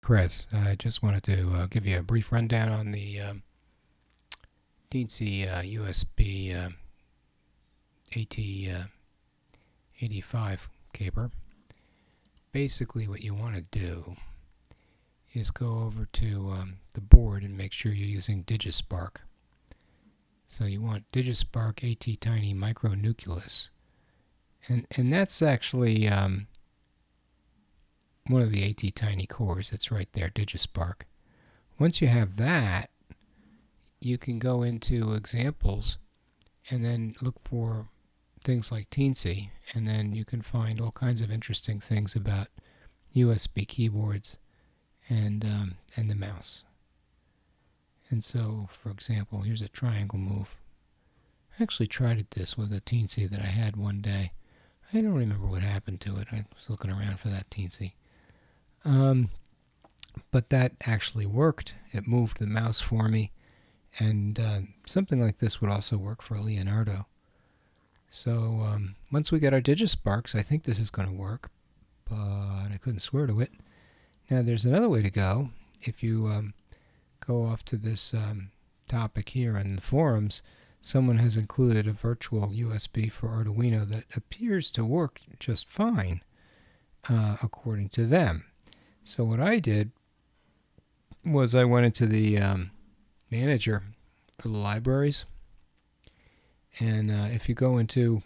Chris, I just wanted to give you a brief rundown on the DC-USB AT85 caper. Basically what you want to do is go over to the board and make sure you're using DigiSpark. So you want DigiSpark AT-Tiny Micronucleus. And that's actually one of the AT-Tiny cores. It's right there, DigiSpark. Once you have that, you can go into examples and then look for things like Teensy, and then you can find all kinds of interesting things about USB keyboards and the mouse. And so, for example, here's a triangle move. I actually tried this with a Teensy that I had one day. I don't remember what happened to it. I was looking around for that Teensy. But that actually worked. It moved the mouse for me. And something like this would also work for a Leonardo. So once we get our DigiSparks, I think this is going to work, but I couldn't swear to it. Now there's another way to go. If you go off to this topic here in the forums, someone has included a virtual USB for Arduino that appears to work just fine, according to them. So what I did was I went into the manager for the libraries, and if you go into,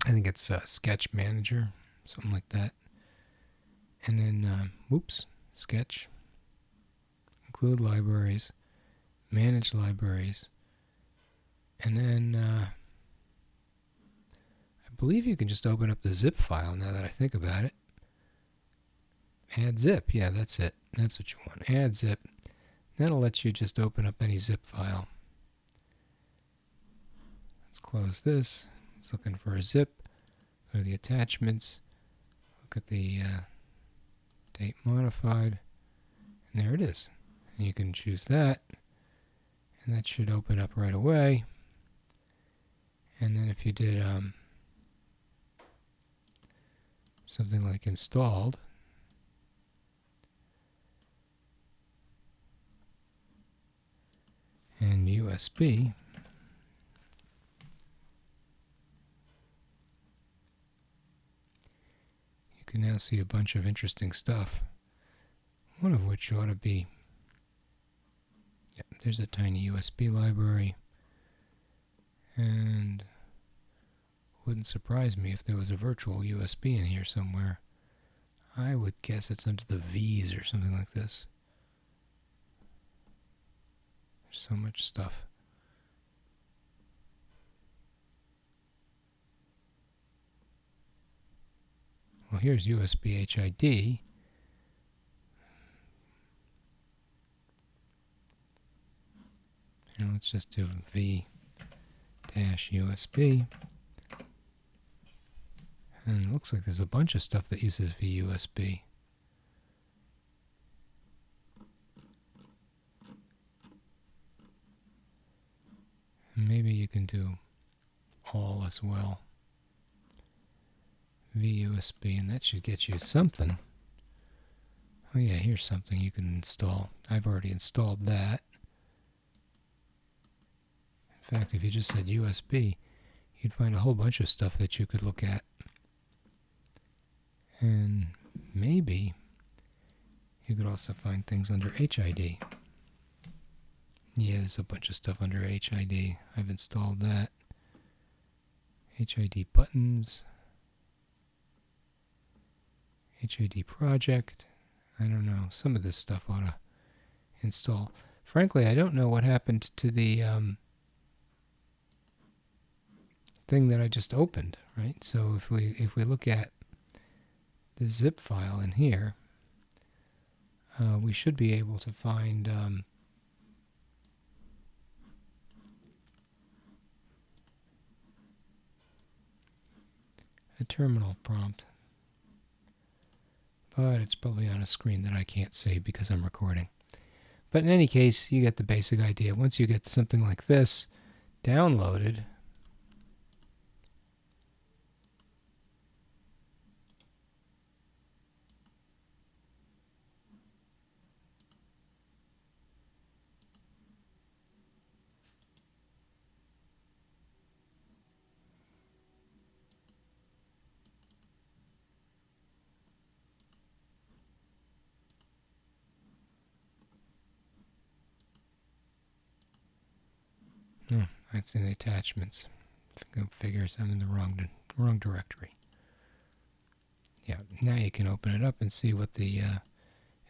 I think it's Sketch Manager, something like that, and then Sketch, include libraries, manage libraries, and then I believe you can just open up the zip file now that I think about it. Add zip, yeah, that's it. That's what you want. Add zip. That'll let you just open up any zip file. Let's close this. It's looking for a zip. Go to the attachments. Look at the date modified. And there it is. And you can choose that. And that should open up right away. And then if you did something like installed, and USB, you can now see a bunch of interesting stuff, one of which ought to be, there's a tiny USB library, and wouldn't surprise me if there was a virtual USB in here somewhere. I would guess it's under the V's or something like this. There's so much stuff. Well, here's USB HID. And let's just do V-USB. And it looks like there's a bunch of stuff that uses VUSB. And maybe you can do all as well. VUSB, and that should get you something. Oh yeah, here's something you can install. I've already installed that. In fact, if you just said USB, you'd find a whole bunch of stuff that you could look at. And maybe you could also find things under HID. Yeah, there's a bunch of stuff under HID. I've installed that. HID buttons. HID project. I don't know. Some of this stuff ought to install. Frankly, I don't know what happened to the thing that I just opened, right? So if we look at the zip file in here, we should be able to find a terminal prompt. But it's probably on a screen that I can't see because I'm recording. But in any case, you get the basic idea. Once you get something like this downloaded, Oh, that's in attachments. Go figures, I'm in the wrong directory. Yeah, now you can open it up and see what the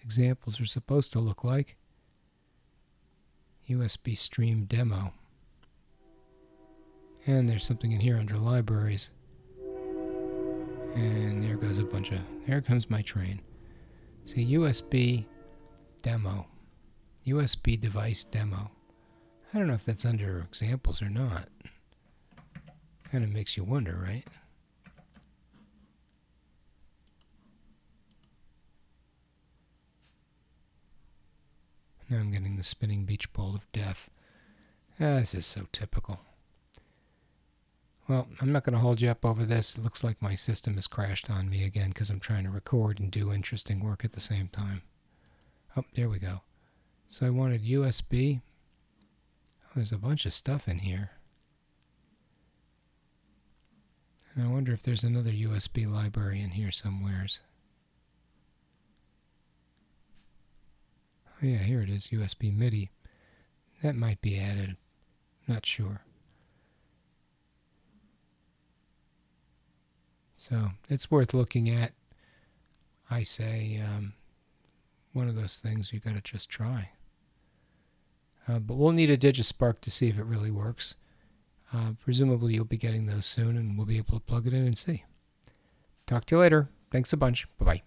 examples are supposed to look like. USB stream demo. And there's something in here under libraries. And there goes here comes my train. See, USB demo. USB device demo. I don't know if that's under examples or not. Kind of makes you wonder, right? Now I'm getting the spinning beach ball of death. This is so typical. Well, I'm not going to hold you up over this. It looks like my system has crashed on me again because I'm trying to record and do interesting work at the same time. Oh, there we go. So I wanted USB. Oh, there's a bunch of stuff in here. And I wonder if there's another USB library in here somewheres. Oh yeah, here it is, USB MIDI. That might be added. Not sure. So it's worth looking at. I say one of those things you got to just try. But we'll need a DigiSpark to see if it really works. Presumably you'll be getting those soon, and we'll be able to plug it in and see. Talk to you later. Thanks a bunch. Bye-bye.